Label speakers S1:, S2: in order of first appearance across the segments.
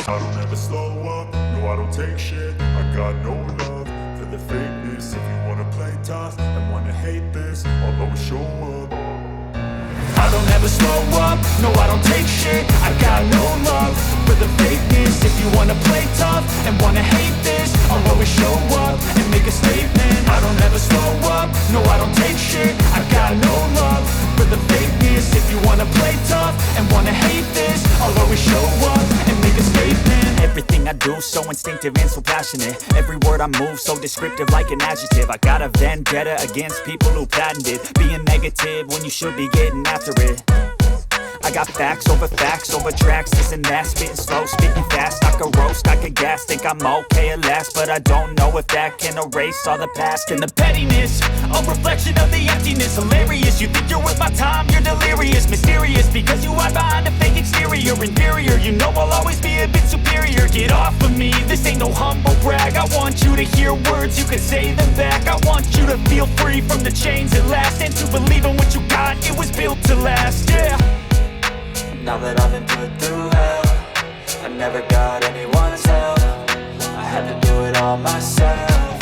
S1: I don't ever slow up, no I don't take shit. I got no love for the fakeness. If you wanna play tough and wanna hate this, I'll always show up. I don't ever slow up, no I don't take shit. I got no love for the fakeness. If you wanna play tough and wanna hate this, I'll always show up and make a statement. I don't ever slow up, no I don't take shit. I got no love for the fakeness. If you wanna play tough and wanna hate this, I'll always show up and make a statement.
S2: Everything I do so instinctive and so passionate. Every word I move so descriptive like an adjective. I got a vendetta against people who patented being negative when you should be getting after it. I got facts over tracks, this and that, spitting slow, speaking fast. I could roast, I could gas, think I'm okay at last, but I don't know if that can erase all the past. And the pettiness, a reflection of the emptiness. Hilarious, you think you're worth my time, you're delirious. Mysterious, because you hide behind a fake exterior. Inferior, you know I'll always be a bit superior. Get off of me, this ain't no humble brag. I want you to hear words, you can say them back. I want you to feel free from the chains at last, and to believe in what you got, it was built to last, yeah.
S3: Now that I've been put through hell, I never got anyone's help. I had to do it all myself.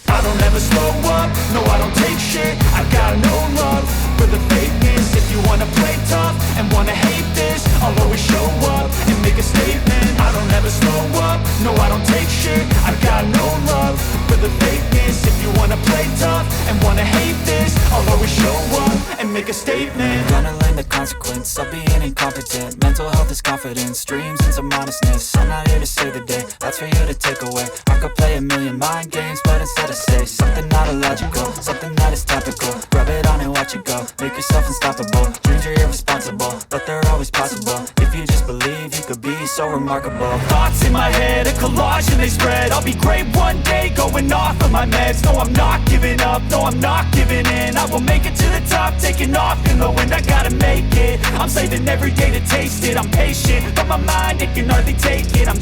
S1: I don't ever slow up, no I don't take shit. I got no love for the fakeness. If you wanna play tough and wanna hate this, I'll always show up and make a statement. I don't ever slow up, no I don't take shit. I got no love for the fakeness. If you wanna play tough and wanna hate this, I'll always show up and make a statement.
S3: Gonna learn the consequence of being incompetent. Mental health is confidence, dreams and some honestness. I'm not here to save the day, that's for you to take away. I could play a million mind games, but instead I say something not illogical, something that is topical. Rub it on and watch it go, make yourself unstoppable. Dreams are irresponsible, but they're always possible. If you just believe, you could be so remarkable.
S2: Thoughts in my head, a collage and they spread. I'll be great one day, going off of my meds. No, I'm not giving up, no, I'm not giving in. I will make it to the top, taking off in the wind. I gotta make it, I'm saving every day to taste it. I'm patient, but my mind, it can hardly take it. I'm